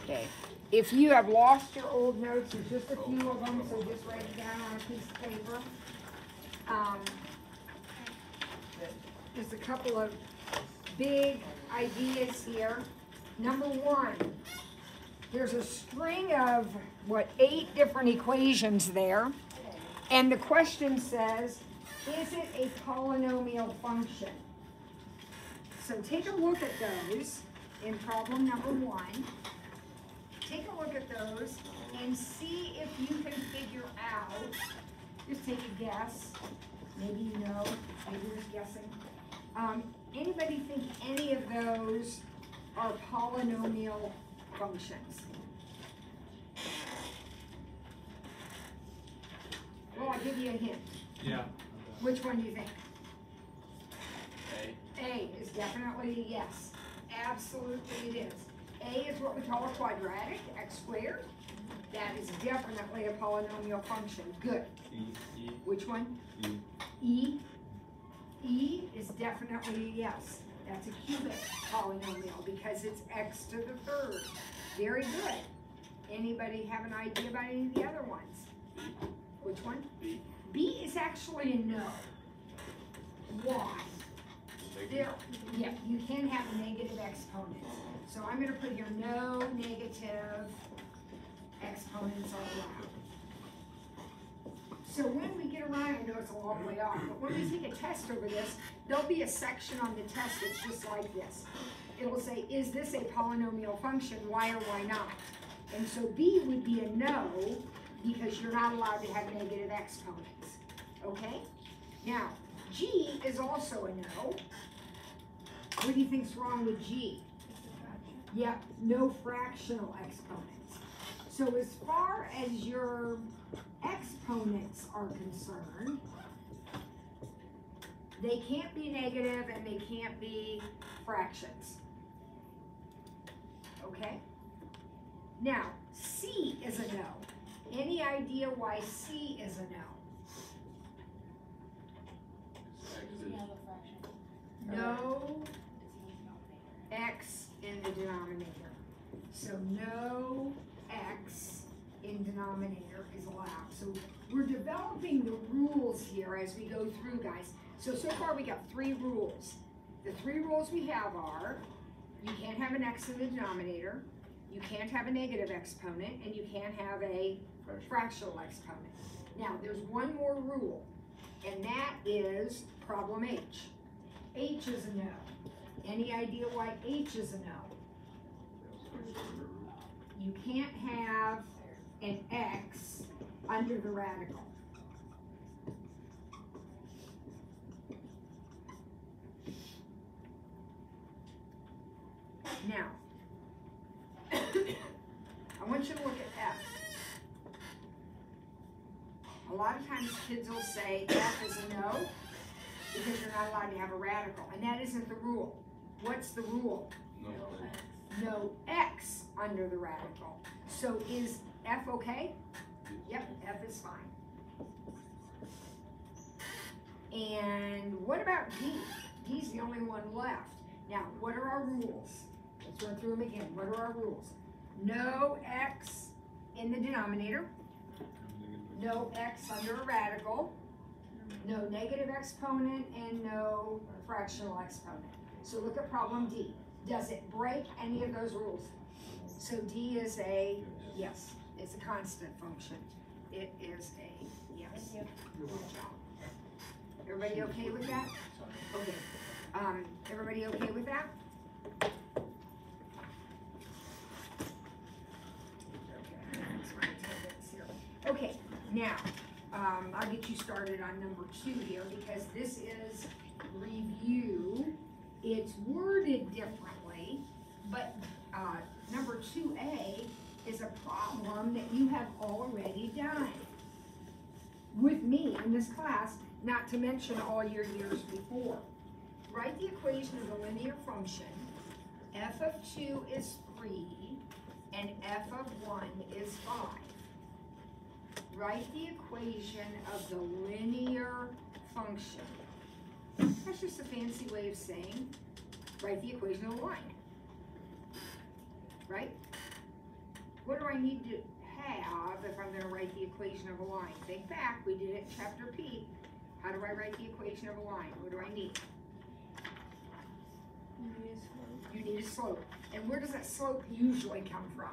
Okay. If you have lost your old notes, there's just a few of them, so just write it down on a piece of paper. There's a couple of big ideas here. Number one, there's a string of, 8 different equations there. And the question says, is it a polynomial function? So take a look at those in problem number 1. Take a look at those and see if you can figure out, just take a guess, maybe you know, maybe you're just guessing. Anybody think any of those are polynomial functions? Well, I'll give you a hint. Yeah. Which one do you think? A. A is definitely yes. Absolutely it is. A is what we call a quadratic, x squared. That is definitely a polynomial function. Good. E. Which one? E. E. E is definitely yes. That's a cubic polynomial because it's x to the third. Very good. Anybody have an idea about any of the other ones? Which one? B. B is actually a no. Why? There, yeah, you can have negative exponents. So I'm going to put here no negative exponents are allowed. So when we get around, I know it's a long way off, but when we take a test over this, there'll be a section on the test that's just like this. It will say, is this a polynomial function? Why or why not? And so B would be a no, because you're not allowed to have negative exponents. Okay? Now, G is also a no. What do you think's wrong with G? Yep, no fractional exponents. So as far as your exponents are concerned, they can't be negative and they can't be fractions. Okay? Now, C is a no. Any idea why C is a no? No x in the denominator. So no x in denominator is allowed. So we're developing the rules here as we go through, guys. So far we got 3 rules. The 3 rules we have are, you can't have an x in the denominator, you can't have a negative exponent, and you can't have a fractional exponent. Now, there's one more rule, and that is problem H. H is a no. Any idea why H is a no? You can't have an x under the radical. Now, I want you to look at F. A lot of times kids will say F is a no because you're not allowed to have a radical, and that isn't the rule. What's the rule? No x under the radical. So is F okay? Yep, F is fine. And what about D? D's the only one left. Now, what are our rules? Let's run through them again. What are our rules? No x in the denominator. No x under a radical. No negative exponent, and no fractional exponent. So look at problem D. Does it break any of those rules? So D is a yes. It's a constant function. It is a yes. Good job. Everybody okay with that? Okay. Everybody okay with that? Okay, now, I'll get you started on number 2 here because this is review. It's worded differently, but number 2A is a problem that you have already done with me in this class, not to mention all your years before. Write the equation of a linear function. F of 2 is 3 and f of 1 is 5. Write the equation of the linear function. That's just a fancy way of saying write the equation of a line. Right? what do I need to have if I'm gonna write the equation of a line? Think back, we did it in chapter P. How do I write the equation of a line? What do I need? You need a slope. And where does that slope usually come from?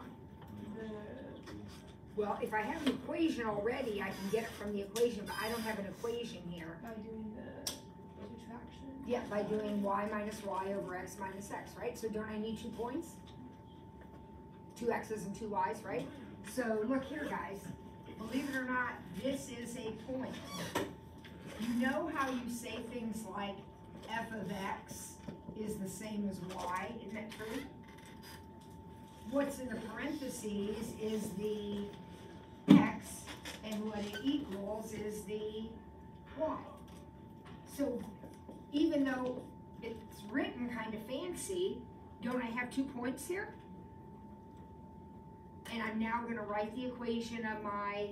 Well, if I have an equation already, I can get it from the equation, but I don't have an equation here. By doing the subtraction? Yeah, by doing y minus y over x minus x, right? So don't I need 2 points? 2 x's and 2 y's, right? So look here, guys. Believe it or not, this is a point. You know how you say things like f of x is the same as y, isn't that true? What's in the parentheses is the x, and what it equals is the y. So even though it's written kind of fancy, don't I have 2 points here? And I'm now going to write the equation of my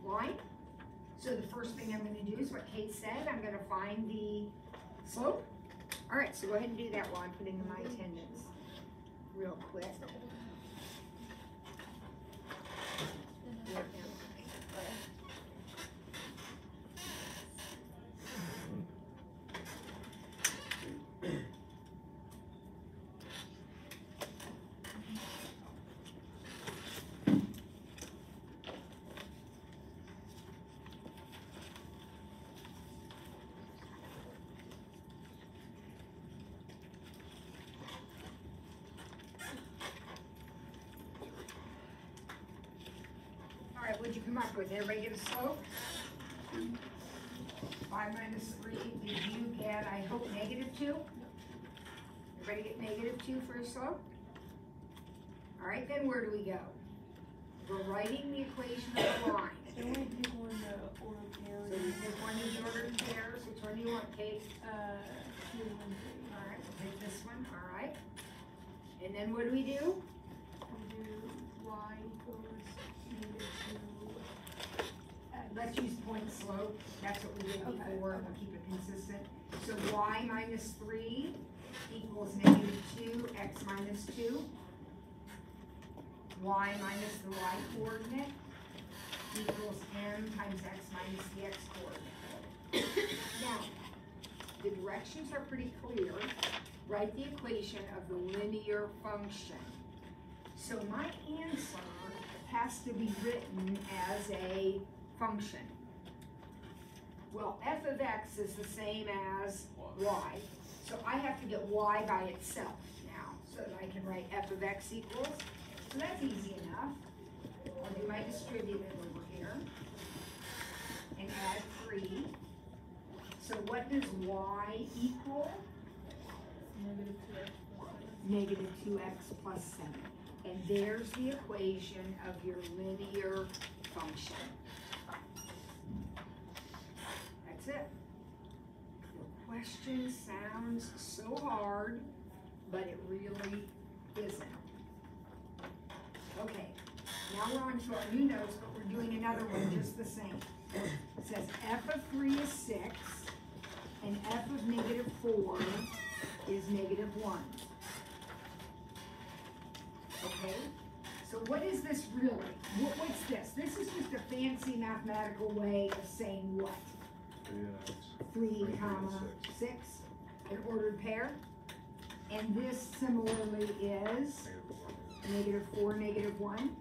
line. So the first thing I'm going to do is what Kate said. I'm going to find the slope. All right, so go ahead and do that while I'm putting in my attendance real quick. What'd you come up with? Everybody get a slope? 5 minus 3. Did you get, I hope, -2? Everybody get -2 for a slope? All right, then where do we go? We're writing the equation of the line. So we pick one the order pair. So you pick one of the ordered pairs. Which one do you want, Kate? 2 and 1, 3. All right, we'll take this one. All right. And then what do we do? We do y equals -2. Let's use point slope. That's what we did before, and we'll keep it consistent. So y minus 3 equals -2, x minus 2. Y minus the y coordinate equals m times x minus the x coordinate. Now, the directions are pretty clear. Write the equation of the linear function. So my answer has to be written as a function. Well, f of x is the same as y. So I have to get y by itself now, so that I can write f of x equals. So that's easy enough. I'll do my distributive over here and add 3. So what does y equal? -2x plus 7. And there's the equation of your linear function. That's it. The question sounds so hard, but it really isn't. Okay, now we're on to our new notes, but we're doing another one just the same. It says f of 3 is 6, and f of -4 is -1. Okay, so what is this really? What's this? This is just a fancy mathematical way of saying what? 3, comma 6, an ordered pair. And this similarly is -4, -1.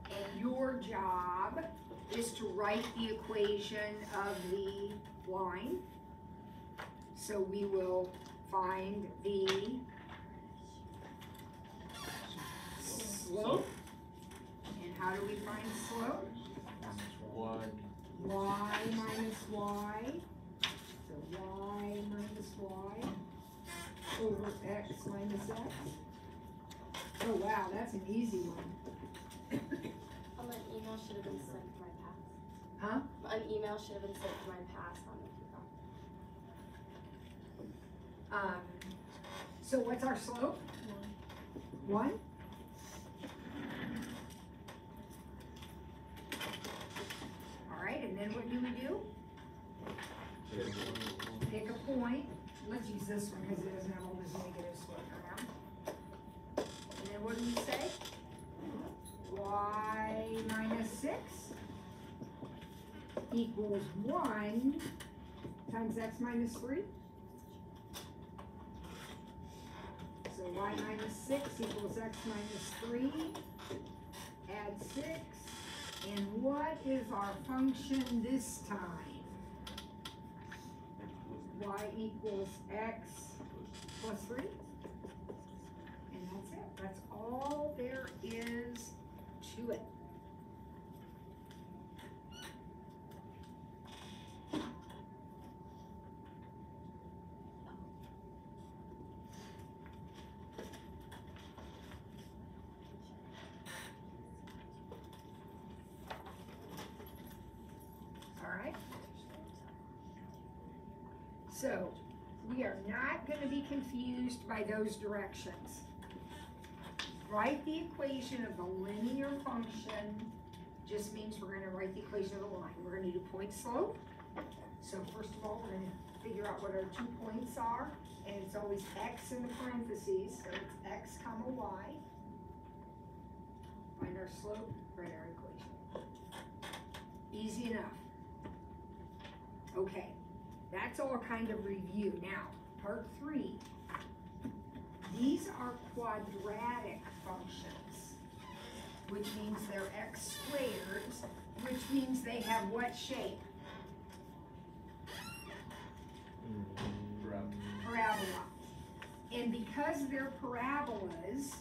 And your job is to write the equation of the line. So we will find the slope. And how do we find slope? Y minus y. So y minus y over x minus x. Oh wow, that's an easy one. An email should have been sent to my pass. Huh? An email should have been sent to my pass on the coupon. So what's our slope? 1. All right, and then what do we do? Pick a point. Let's use this one because it doesn't have all this negative slope around. And then what do we say? equals 1 times x minus 3. So y minus 6 equals x minus 3. Add 6. And what is our function this time? Y equals x plus 3. And that's it. That's all there is to it. So, we are not going to be confused by those directions. Write the equation of the linear function just means we're going to write the equation of the line. We're going to do point slope. So first of all, we're going to figure out what our 2 points are, and it's always x in the parentheses, so it's x comma y. Find our slope, write our equation. Easy enough. Okay. That's all kind of review. Now, part 3. These are quadratic functions, which means they're x squareds, which means they have what shape? Parabola. And because they're parabolas,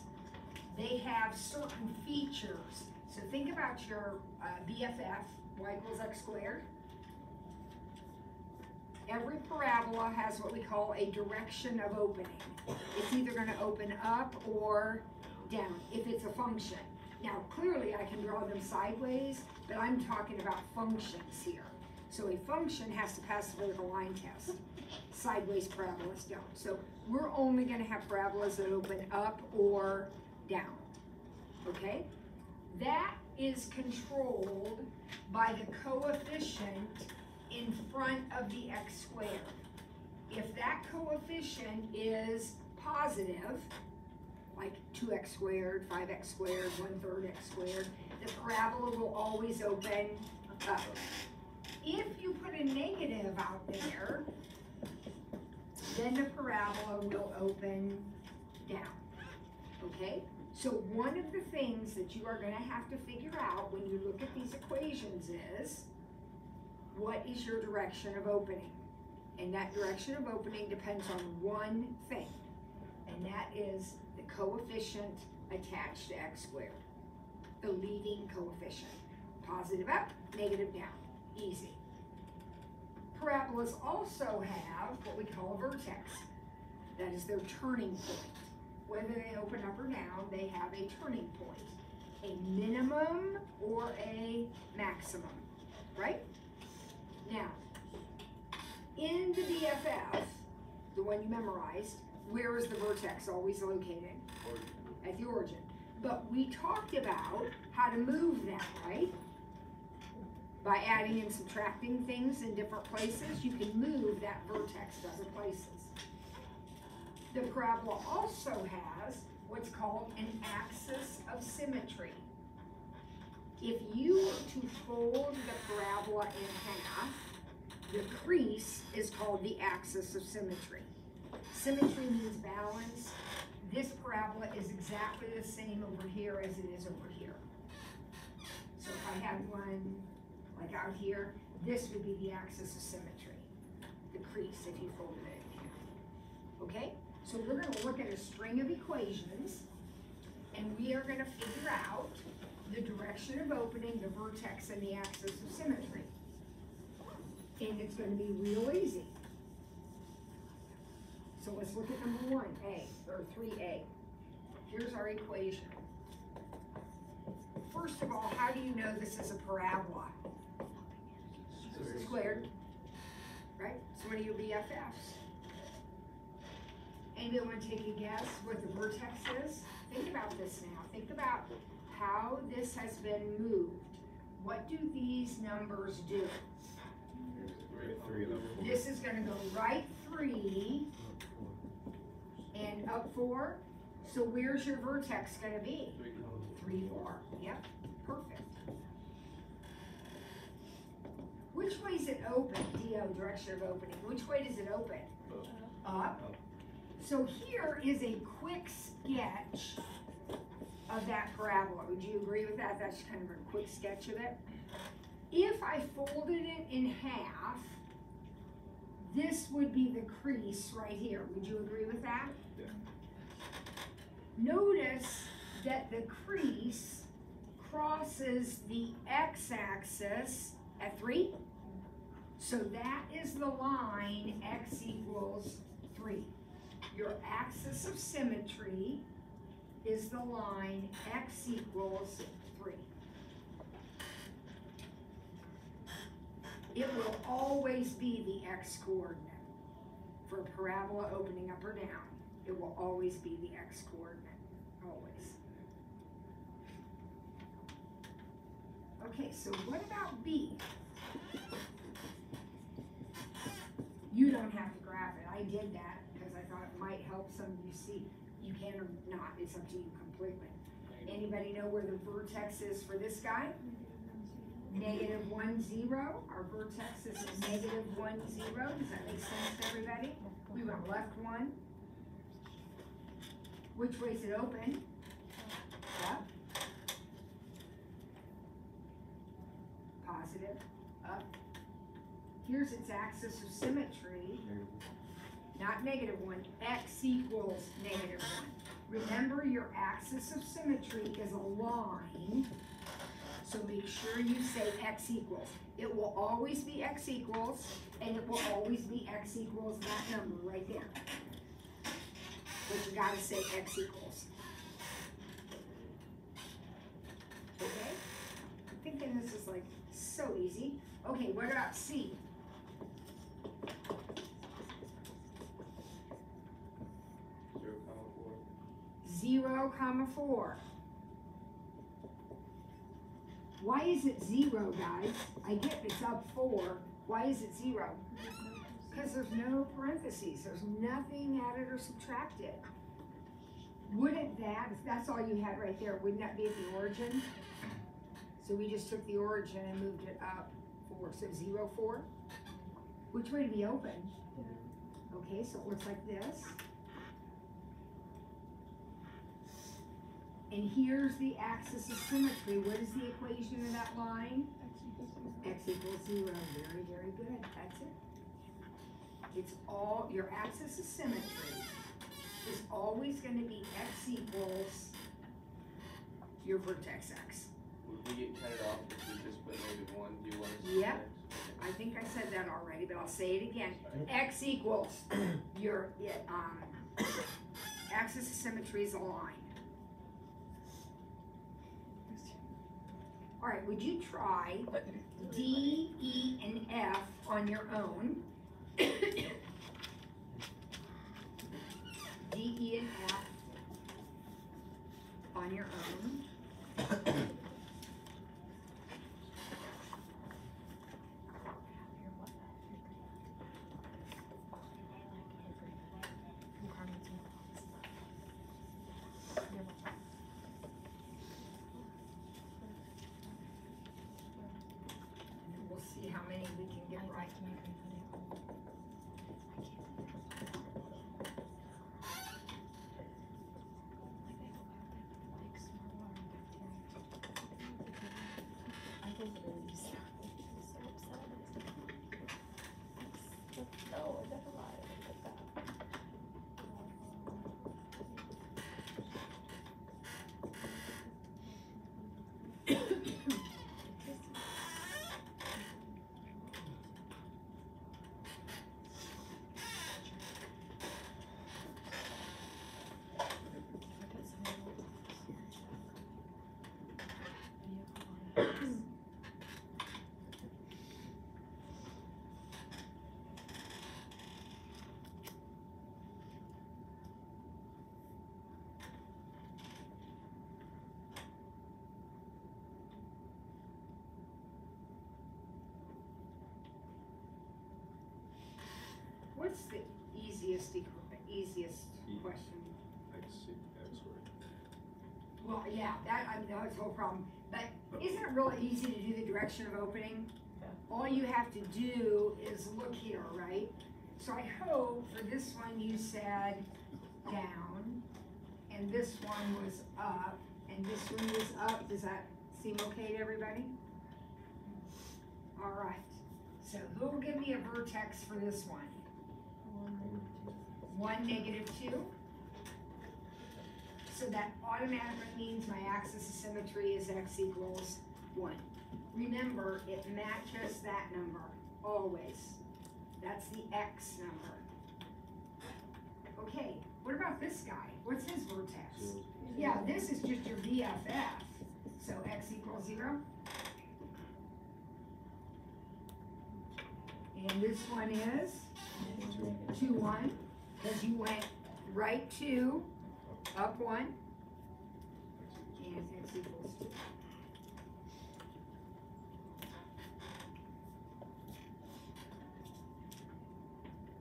they have certain features. So think about your BFF, y equals x squared. Every parabola has what we call a direction of opening. It's either going to open up or down if it's a function. Now, clearly I can draw them sideways, but I'm talking about functions here. So a function has to pass the vertical line test. Sideways parabolas don't. So we're only going to have parabolas that open up or down. Okay? That is controlled by the coefficient in front of the x squared. If that coefficient is positive, like 2x squared, 5x squared, 1/3 x squared, the parabola will always open up. If you put a negative out there, then the parabola will open down. Okay? So one of the things that you are going to have to figure out when you look at these equations is, what is your direction of opening? And that direction of opening depends on one thing, and that is the coefficient attached to x squared, the leading coefficient. Positive up, negative down, easy. Parabolas also have what we call a vertex. That is their turning point. Whether they open up or down, they have a turning point, a minimum or a maximum, right? Now, in the BFF, the one you memorized, where is the vertex always located? At the origin. But we talked about how to move that, right? By adding and subtracting things in different places, you can move that vertex to other places. The parabola also has what's called an axis of symmetry. If you were to fold the parabola in half, the crease is called the axis of symmetry. Symmetry means balance. This parabola is exactly the same over here as it is over here. So if I had one like out here, this would be the axis of symmetry, the crease if you folded it in half. Okay? So we're going to look at a string of equations, and we are going to figure out the direction of opening, the vertex, and the axis of symmetry. And it's going to be real easy. So let's look at number 1A, or 3A. Here's our equation. First of all, how do you know this is a parabola? Squared. Right? So what are your BFFs? Anybody want to take a guess what the vertex is? Think about this now. Think about how this has been moved. What do these numbers do? This is going to go right 3 and up 4. So where's your vertex going to be? 3, 4. Yep, perfect. Which way is it open? DO, direction of opening. Which way does it open? Up. So here is a quick sketch of that parabola. Would you agree with that? That's kind of a quick sketch of it. If I folded it in half, this would be the crease right here. Would you agree with that? Yeah. Notice that the crease crosses the x-axis at 3. So that is the line x equals 3. Your axis of symmetry is the line x equals 3. It will always be the x coordinate. For a parabola opening up or down, it will always be the x coordinate. Always. Okay, so what about B? You don't have to graph it. I did that because I thought it might help some of you see. You can or not, it's up to you completely. Anybody know where the vertex is for this guy? Negative 1, 0. Our vertex is negative 1, 0. Does that make sense to everybody? We went left 1. Which way is it open? Up. Positive. Up. Here's its axis of symmetry. Not negative 1. X equals negative 1. Remember, your axis of symmetry is a line. So make sure you say x equals. It will always be x equals, and it will always be x equals that number right there. But you gotta say x equals. Okay? I'm thinking this is like so easy. Okay, what about C? 0, 4. Why is it 0, guys? I get it's up 4. Why is it 0? Because there's no parentheses. There's nothing added or subtracted. Wouldn't that, if that's all you had right there, wouldn't that be at the origin? So we just took the origin and moved it up 4. So 0, 4. Which way to be open? Okay, so it looks like this. And here's the axis of symmetry. What is the equation of that line? X equals 0. Very, very good. That's it. It's all, your axis of symmetry is always going to be x equals your vertex x. Would we get cut it off if we just put negative 1, do 1? Yep. I think I said that already, but I'll say it again. X equals your axis of symmetry is a line. All right, would you try D, E, and F on your own? D, E, and F on your own. We'll see how many we can get right. What's the easiest question? Well, yeah, that I know it's a whole problem. But isn't it really easy to do the direction of opening? all you have to do is look here, right? So I hope for this one you said down, and this one was up, and this one was up. Does that seem okay to everybody? All right. So who will give me a vertex for this one? 1, -2. So that automatically means my axis of symmetry is x equals 1. Remember, it matches that number, always. That's the x number. Okay, what about this guy? What's his vertex? Yeah, this is just your BFF. So x equals 0. And this one is 2, 1, because you went right 2, up 1, and x equals 2.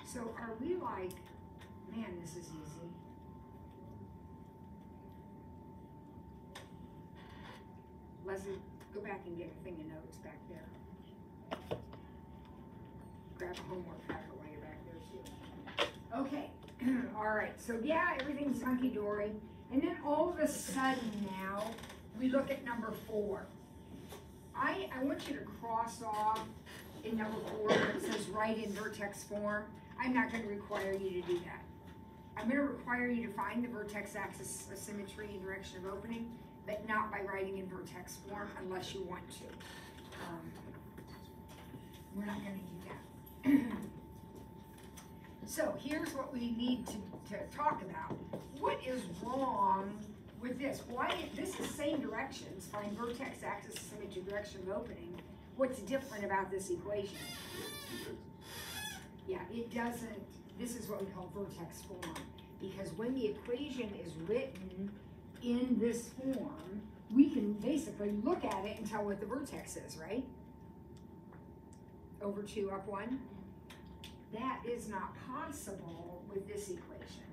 So are we like, man, this is easy. Leslie, go back and get a thing of notes back there. Grab a homework packet while you're back there too. Okay, all right, so yeah, everything's hunky-dory. And then all of a sudden now, we look at number 4. I want you to cross off in number 4 where it says write in vertex form. I'm not going to require you to do that. I'm going to require you to find the vertex axis of symmetry and direction of opening, but not by writing in vertex form unless you want to. We're not going to do that. So here's what we need to talk about. What is wrong with this? Why, this is same directions, find vertex axis of symmetry, direction of opening. What's different about this equation? Yeah, it doesn't, this is what we call vertex form, because when the equation is written in this form, we can basically look at it and tell what the vertex is, right? Over 2, up 1. That is not possible with this equation.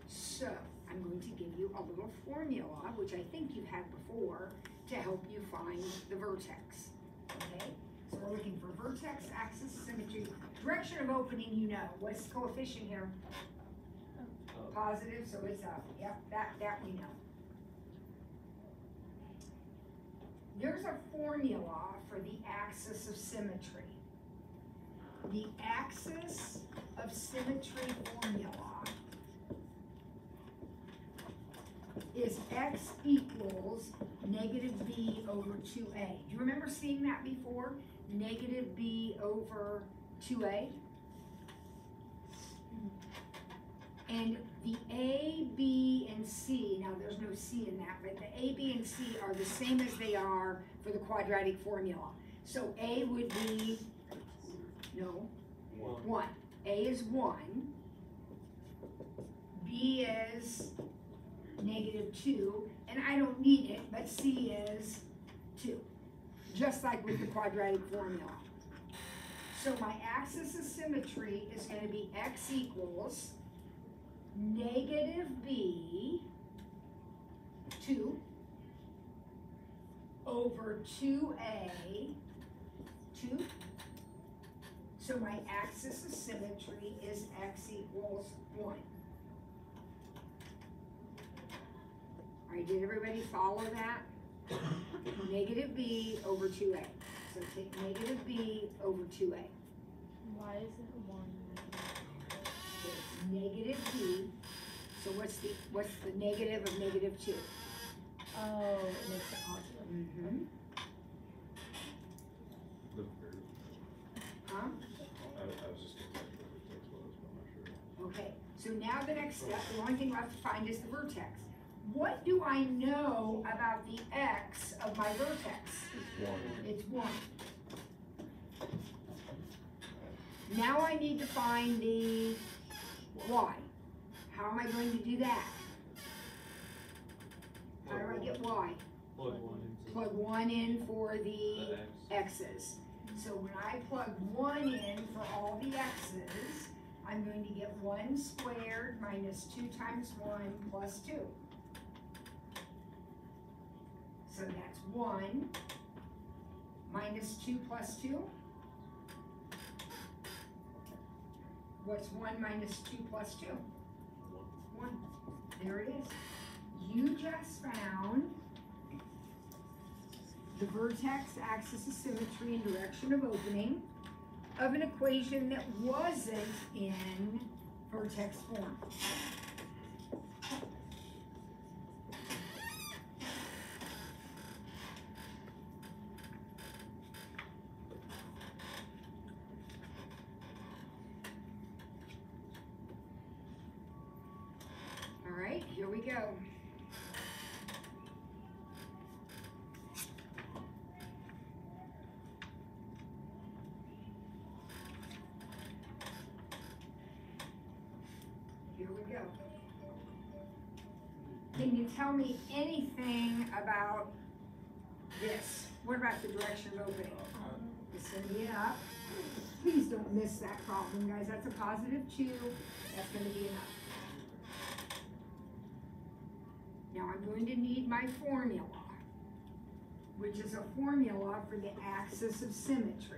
So, I'm going to give you a little formula, which I think you've had before, to help you find the vertex, okay? So we're looking for vertex, axis, symmetry, direction of opening, you know. What's the coefficient here? Positive, so it's up. Yep, that we know. There's a formula for the axis of symmetry. The axis of symmetry formula is x equals -b over 2a. Do you remember seeing that before? -b over 2a? And the a, b, and c, now there's no c in that, but the a, b, and c are the same as they are for the quadratic formula. So a would be, no, 1. A is 1, b is -2, and I don't need it, but c is 2. Just like with the quadratic formula. So my axis of symmetry is going to be x equals -b 2 over 2a 2. So my axis of symmetry is x equals 1. All right, did everybody follow that? -b over 2a. So take -b over 2a. Why is it 1? It's -b. So what's the negative of -2? Oh, it makes it positive. Mm-hmm. Huh? I was just gonna check what the vertex was, but I'm not sure. Okay, so now the next step, the only thing left to find is the vertex. What do I know about the x of my vertex? It's 1. Now I need to find the y. How am I going to do that? How do I get y? Plug 1 in for the x's. So when I plug 1 in for all the x's, I'm going to get 1 squared minus 2 times 1 plus 2. So that's 1 minus 2 plus 2. What's 1 minus 2 plus 2? 1. There it is. You just found the vertex, axis of symmetry, and direction of opening of an equation that wasn't in vertex form. All right, here we go. Here we go. Can you tell me anything about this? What about the direction of opening? It's going to be an up. Please don't miss that problem, guys. That's a positive 2. That's going to be an up. Now I'm going to need my formula, which is a formula for the axis of symmetry.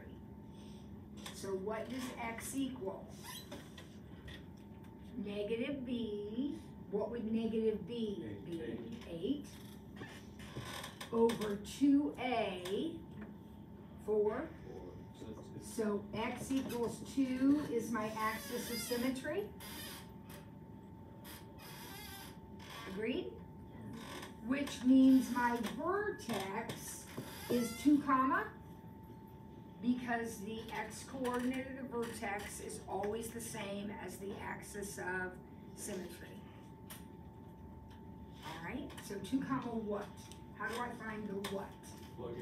So what does x equal? Negative b, what would negative b be? 8 over 2a, 4. So x equals 2 is my axis of symmetry. Agreed? Which means my vertex is 2 comma, because the x-coordinate of the vertex is always the same as the axis of symmetry. All right, so 2 comma what? How do I find the what? Plug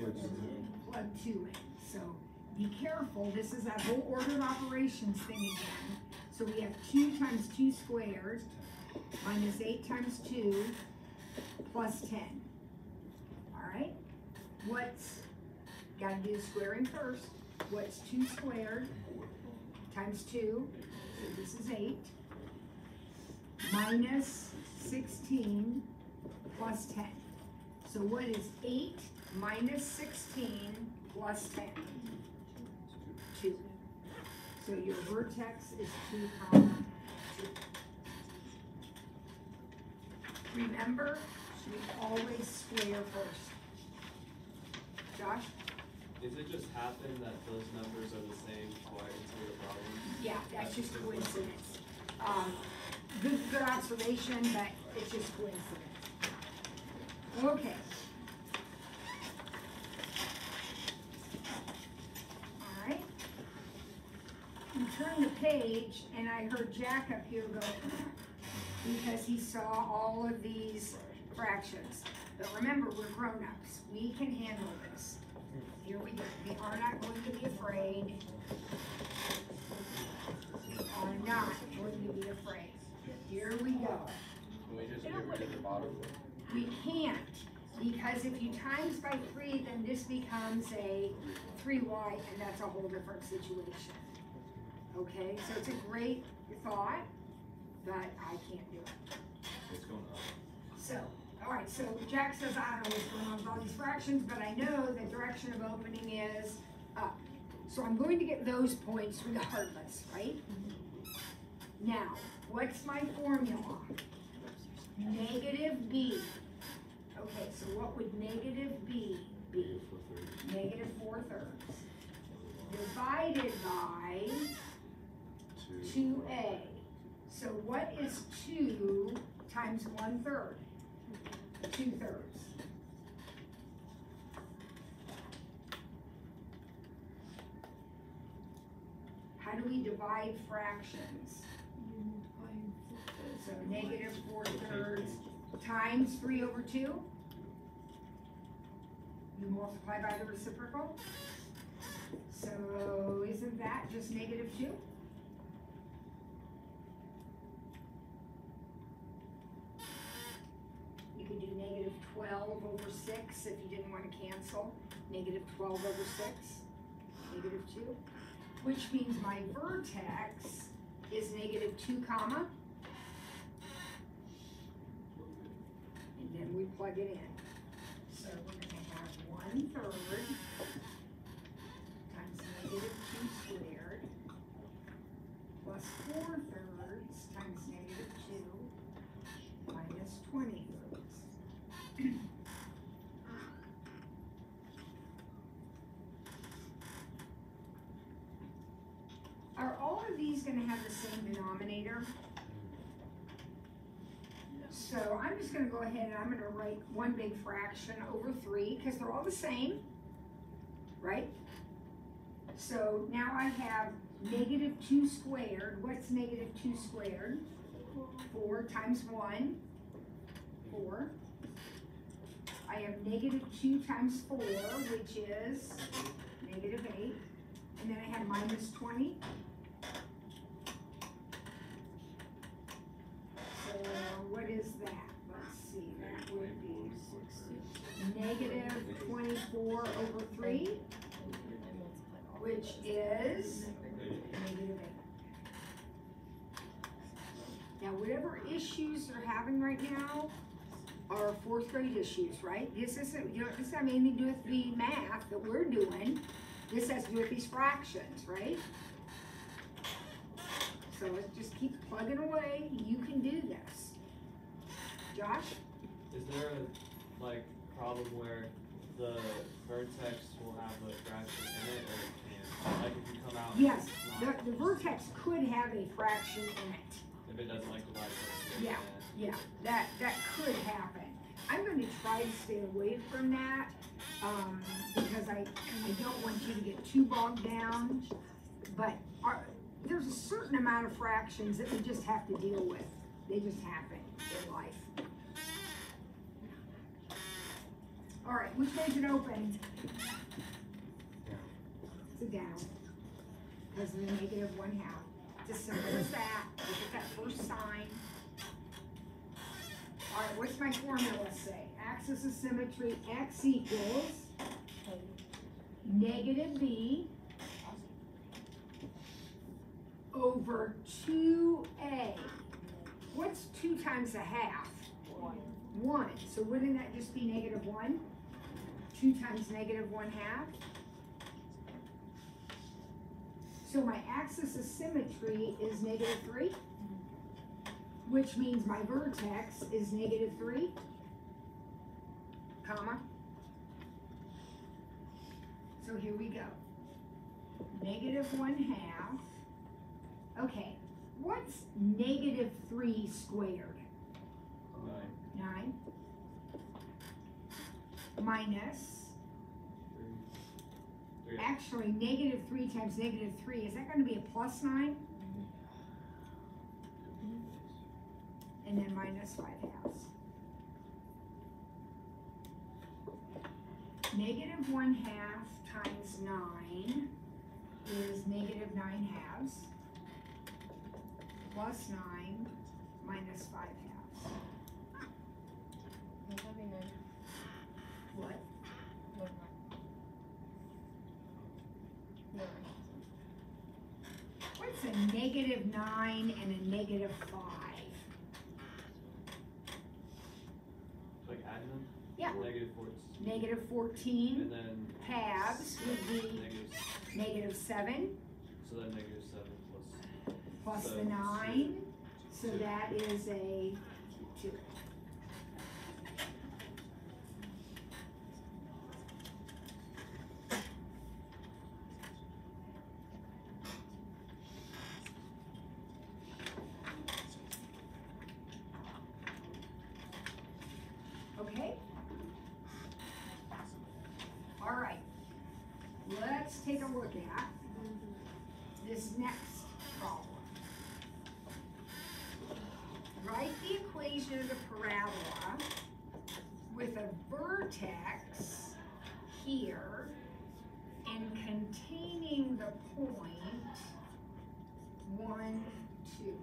2 in. So be careful, this is that whole ordered operations thing again. So we have 2 times 2 squared minus 8 times 2 plus 10. All right, gotta do the squaring first. What's 2 squared times 2? So this is 8. Minus 16 plus 10. So what is 8 minus 16 plus 10? 2. So your vertex is 2 comma 2. Remember, we always square first. Josh? Does it just happen that those numbers are the same twice in the problem? Yeah, that's just coincidence. Good observation, but it's just coincidence. Okay. All right. You turn the page, and I heard Jack up here go, because he saw all of these fractions. But remember, we're grown-ups. We can handle this. Here we go. We are not going to be afraid. We are not going to be afraid. Here we go. Can we just get rid of the bottom? We can't, because if you times by 3, then this becomes a 3y, and that's a whole different situation. Okay, so it's a great thought, but I can't do it. What's going on? So, all right, so Jack says, I don't know what's going on with all these fractions, but I know the direction of opening is up. So I'm going to get those points regardless, right? Now, what's my formula? Negative b. Okay, so what would negative b be? Negative 4/3. Divided by 2a. So what is 2 times 1/3? 2/3. How do we divide fractions? So negative 4/3 times 3/2. You multiply by the reciprocal. So isn't that just negative 2? You could do negative 12/6 if you didn't want to cancel. Negative 12/6, negative 2. Which means my vertex is negative 2 comma. And then we plug it in. So we're going to have 1/3 times negative 2 squared plus plus 4/3 times -2 minus 20/3. Are all of these gonna have the same denominator? So I'm just gonna go ahead and I'm gonna write one big fraction over 3, because they're all the same, right? So now I have -2 squared. What's -2 squared? 4 times 1, 4. I have -2 times 4, which is -8. And then I have minus 20. So what is that? Let's see, that would be -24/3, which is -8. Now, whatever issues they're having right now are 4th grade issues, right? This isn't, this doesn't have anything to do with the math that we're doing. This has to do with these fractions, right? So let's just keep plugging away. You can do this. Josh? Is there a, like, problem where the vertex will have a fraction in it, or it can't? Like, if you come out. Yes, not- the vertex could have a fraction in it. If it doesn't like divide by Yeah, yeah, that could happen. I'm going to try to stay away from that, because I don't want you to get too bogged down. But there's a certain amount of fractions that we just have to deal with. They just happen in life. All right, which way's it open? It's a down, because of the -1/2. It's as simple as that. Look at that first sign. All right, what's my formula say? Axis of symmetry, x equals -b over 2a. What's 2 times 1/2? 1. So wouldn't that just be -1? 2 times -1/2? So my axis of symmetry is -3, which means my vertex is -3, comma. So here we go. -1/2. Okay, what's -3 squared? 9. Minus, actually, -3 times -3, is that going to be a +9? And then minus 5/2. -1/2 times 9 is -9/2 plus 9 minus 5/2. What? What's a -9 and a -5? Like adding them? Yeah. -14. -14 And then. halves would be -7 So then -7 plus So the 9, so that is a 2. Okay? All right. Let's take a look at this next problem. Write the equation of the parabola with a vertex here and containing the point 1, 2.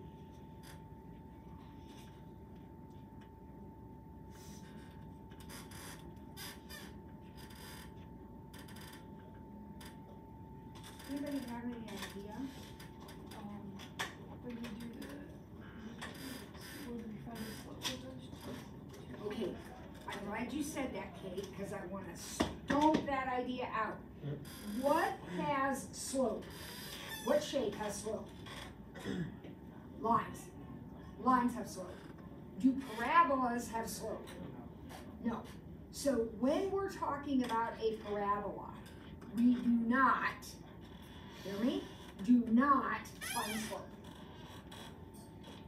Anybody have any idea? When you do when we find the slope of those two. Okay, I'm glad you said that, Kate, because I want to stomp that idea out. What has slope? What shape has slope? Lines. Lines have slope. Do parabolas have slope? No. So when we're talking about a parabola, we do not, hear me? Do not find slope.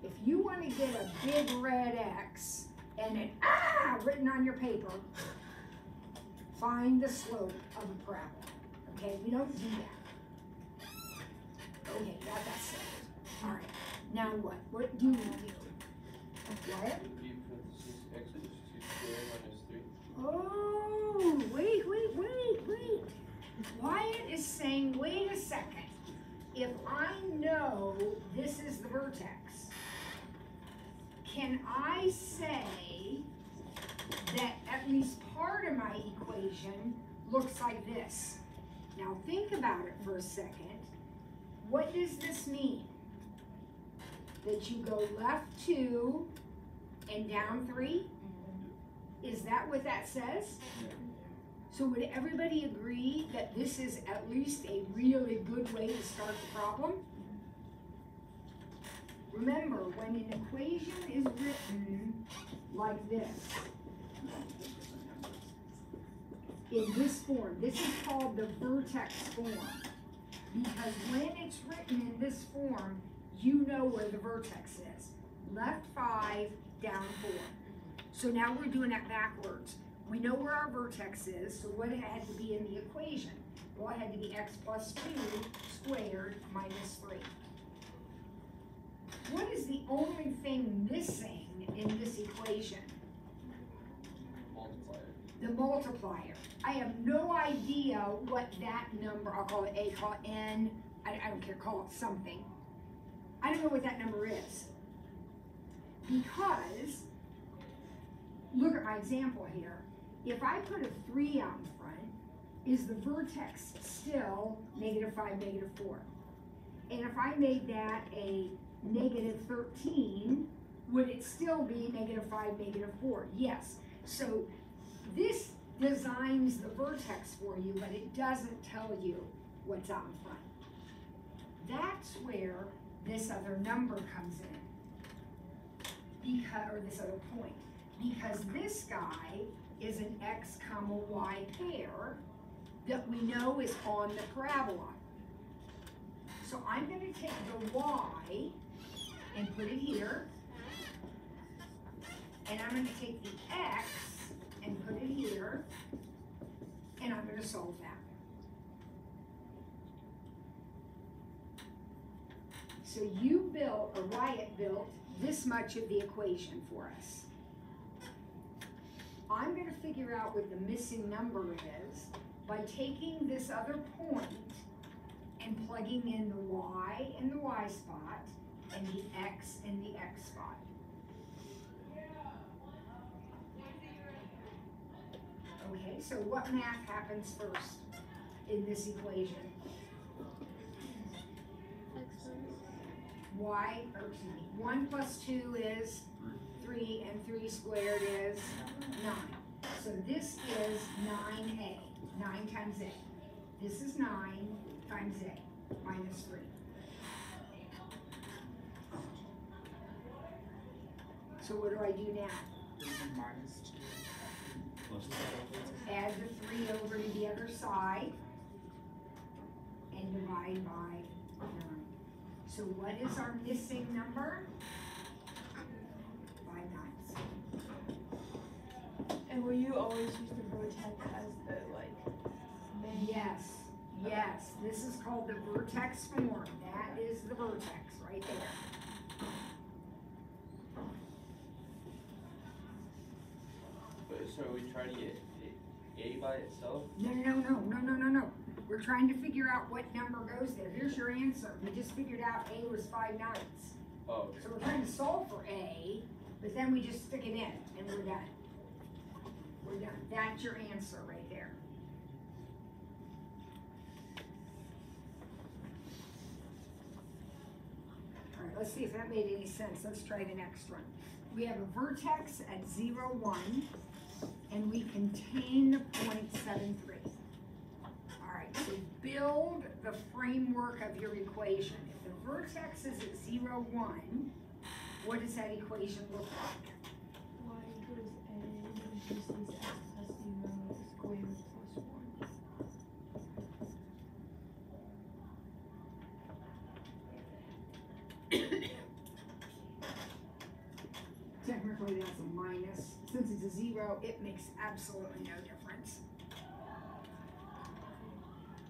If you want to get a big red X and an written on your paper, find the slope of a parabola. Okay, we don't do that. Okay, got that settled. All right, now what? What do we do? What? B parentheses x equals 2 squared minus 3. Oh, wait. Wyatt is saying, wait a second. If I know this is the vertex, can I say that at least part of my equation looks like this? Now think about it for a second. What does this mean? That you go left 2 and down 3? Is that what that says? So would everybody agree that this is at least a really good way to start the problem? Remember, when an equation is written like this, in this form, this is called the vertex form. Because when it's written in this form, you know where the vertex is. Left 5, down 4. So now we're doing that backwards. We know where our vertex is, so what had to be in the equation? Well, it had to be x plus 2 squared minus 3. What is the only thing missing in this equation? Multiplier. The multiplier. I have no idea what that number, I'll call it A, call it N, I don't care, call it something. I don't know what that number is. Because, look at my example here. If I put a 3 out in front, is the vertex still -5, -4? And if I made that a -13, would it still be -5, -4? Yes. So this designs the vertex for you, but it doesn't tell you what's out in front. That's where this other number comes in. Or this other point. Because this guy is an x comma y pair that we know is on the parabola. So I'm going to take the y and put it here. And I'm going to take the x and put it here. And I'm going to solve that. So you built, or Wyatt built, this much of the equation for us. I'm going to figure out what the missing number is by taking this other point and plugging in the y in the y spot and the x in the x spot. Okay, so what math happens first in this equation? Y, or excuse me, 1 plus 2 is 3, and 3 squared is 9. So this is 9a, 9 times a. This is 9 times a, minus 3. So what do I do now? Add the 3 over to the other side and divide by 9. So what is our missing number? 5 9. And will you always use the vertex as the main? Yes. This is called the vertex form. That is the vertex right there. But so are we trying to get a by itself? No. We're trying to figure out what number goes there. Here's your answer. We just figured out a was 5 9. Oh, okay. So we're trying to solve for a, but then we just stick it in and we're done. We're done. That's your answer right there. All right, let's see if that made any sense. Let's try the next one. We have a vertex at 0, 1, and we contain the point 7, 3. All right, so build the framework of your equation. If the vertex is at 0, 1, what does that equation look like? Y equals A reduces x plus 0 squared plus 1. Technically, that's a minus. Since it's a 0, it makes absolutely no difference.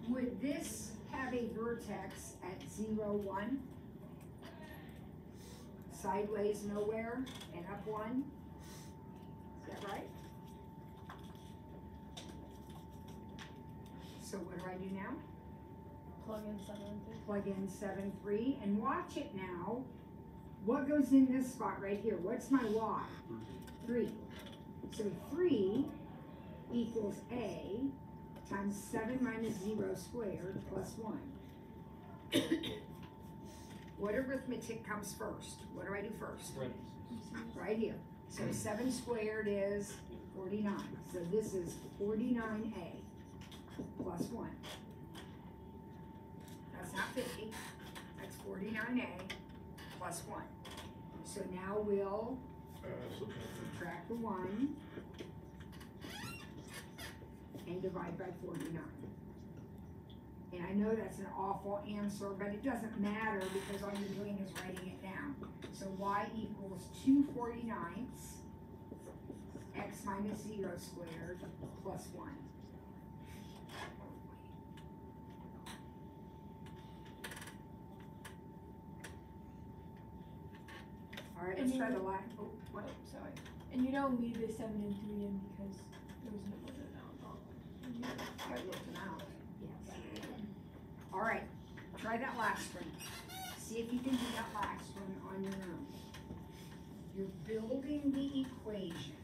Would this have a vertex at 0, 1? Sideways nowhere and up 1? Is that right? So what do I do now? Plug in 7 and 3. Plug in 7, 3, and watch it now. What goes in this spot right here? What's my y? 3. So 3 equals A times 7 minus 0 squared plus 1. What arithmetic comes first? What do I do first? Right here. So 7 squared is 49. So this is 49A plus 1. That's not 50. That's 49A plus 1. So now we'll subtract the 1 and divide by 49. And I know that's an awful answer, but it doesn't matter because all you're doing is writing it down. So y equals 2 49ths x minus 0 squared plus 1. All right, let's try the last. Oh, what? Oh, sorry. And you don't leave the 7 and 3 in because there was no other amount. I looked them out. Yes. All right, try that last one. See if you can do that last one on your own. You're building the equation.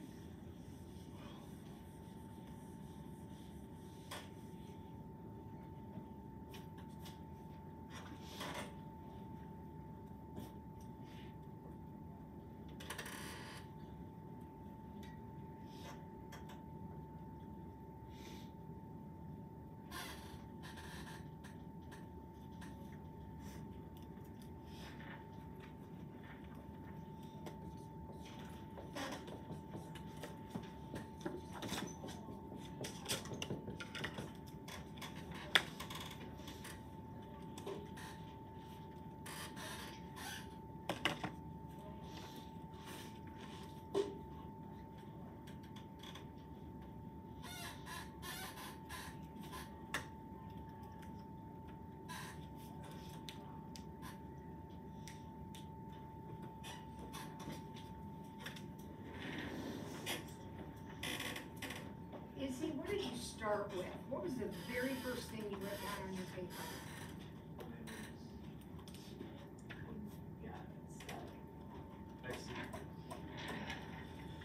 Izzy, what did you start with? What was the very first thing you wrote down on your paper?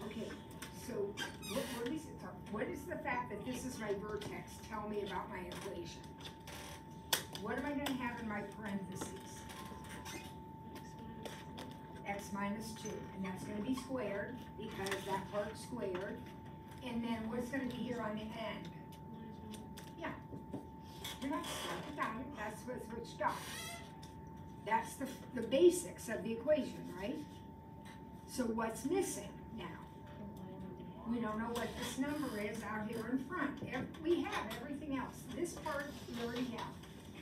Okay, so what is the fact that this is my vertex tell me about my equation? What am I going to have in my parentheses? X minus 2, and that's going to be squared because that part's squared. And then what's going to be here on the end? Yeah. You're not stuck about it. That's what you got. That's the basics of the equation, right? So what's missing now? We don't know what this number is out here in front. We have everything else. This part we already have.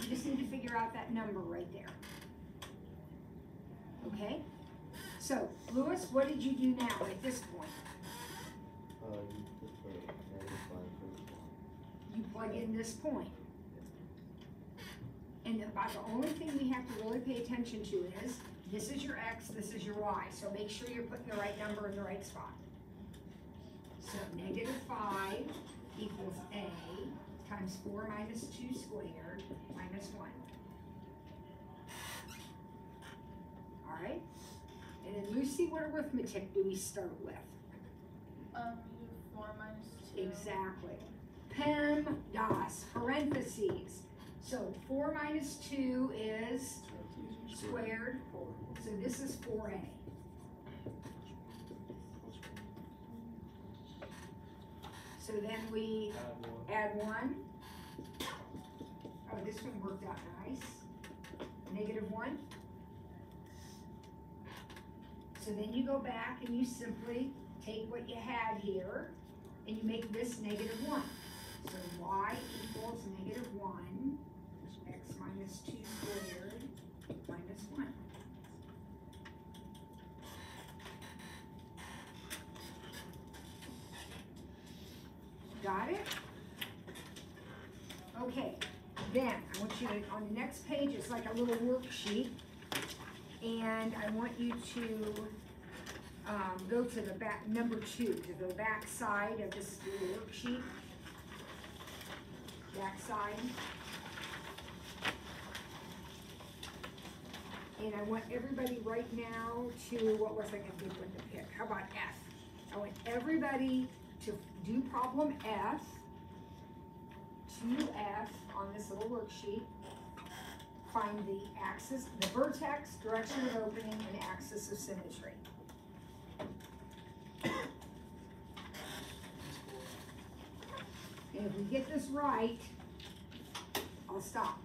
We just need to figure out that number right there. Okay? So, Lewis, what did you do now at this point? You plug in this point. And about the only thing we have to really pay attention to is, this is your x, this is your y. So make sure you're putting the right number in the right spot. So negative 5 equals a times 4 minus 2 squared minus 1. All right? And then Lucy, what arithmetic do we start with? You do 4 minus 2. Exactly. PEMDAS, parentheses. So 4 minus 2 is squared. So this is 4a. So then we add 1. Oh, this one worked out nice. -1. So then you go back and you simply take what you had here and you make this -1. So y equals -1, x minus 2 squared minus 1. Got it? Okay, then I want you to, on the next page, it's like a little worksheet. And I want you to go to the back, number 2, to the back side of this little worksheet. Back side. And I want everybody right now to, what was like a good one to pick? How about F? I want everybody to do problem F, 2F on this little worksheet. Find the axis, the vertex, direction of opening, and axis of symmetry. And if we get this right, I'll stop.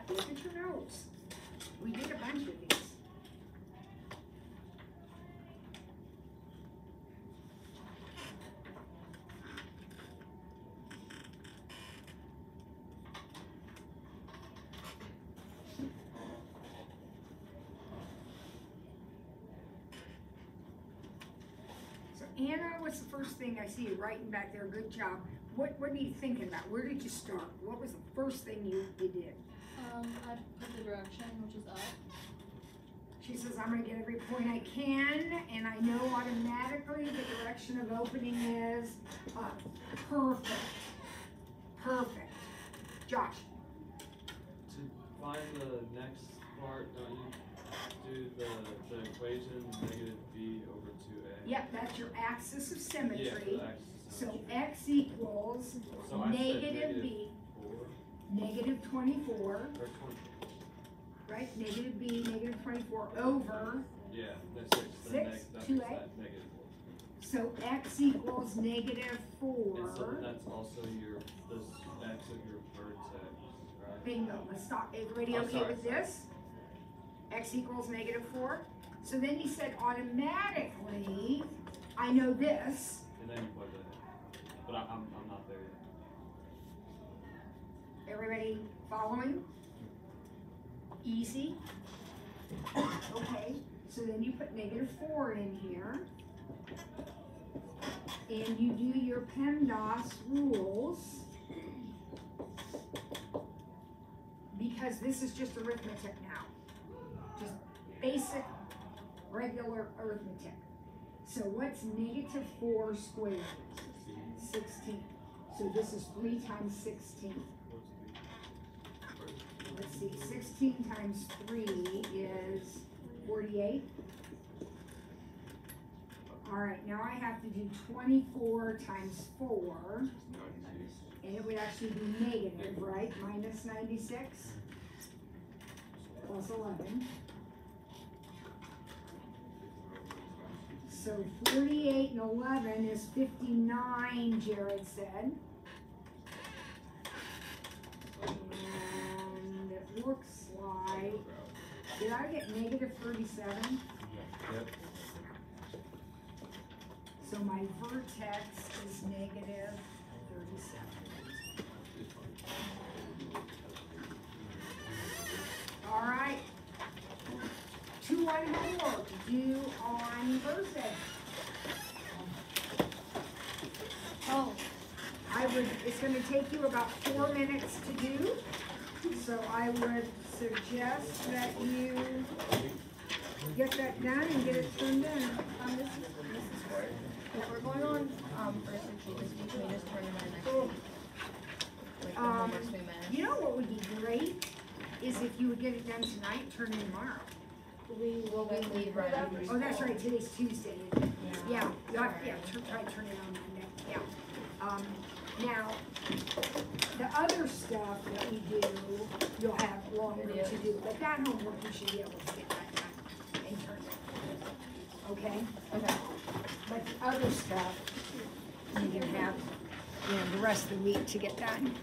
Look at your notes. We did a bunch of these. So Anna, what's the first thing I see you writing back there? Good job. What are you thinking about? Where did you start? What was the first thing you did? I put the direction, which is up. She says, I'm gonna get every point I can, and I know automatically the direction of opening is up. Perfect. Perfect. Josh? To find the next part, don't you do the equation -b over 2a? Yep, that's your axis of symmetry. Yeah, the axis of So symmetry. x equals So I said negative b, 4 negative 24, or 20. right? Negative b, negative 24 over. Yeah, that's 6. Six, That 2a. makes that -4. So x equals negative 4. And so that's also this x of your vertex, right? Bingo. Let's stop. Everybody Oh, okay sorry, with sorry. this? X equals negative 4. So then he said automatically, I know this. And then you plug that in. But I'm not there yet. Everybody following? Easy. Okay. So then you put negative 4 in here. And you do your PEMDAS rules. Because this is just arithmetic now. Just basic, regular arithmetic. So what's negative 4 squared? 16. So this is 3 times 16. Let's see, 16 times 3 is 48. All right, now I have to do 24 times 4. And it would actually be negative, right? Minus 96 plus 11. So 48 and 11 is 59, Jared said. And it looks like, did I get negative 37? Yep. So my vertex is negative 37. All right. 2 on homework due on Thursday. Oh, it's gonna take you about 4 minutes to do. So I would suggest that you get that done and get it turned in. Mrs. White? If we're going on, first retreat this week, can we just turn it in next week? Like the Um, homeworks we missed. You know what would be great, is if you would get it done tonight, turn it tomorrow. We will leave right after. Oh, that's right, today's Tuesday. Yeah, you have, yeah, try to turn it on Monday, yeah. Now, the other stuff that we do, you'll have longer to do, but that homework you should be able to get that done and turn it. Okay? Okay. But the other stuff, you can have, the rest of the week to get done.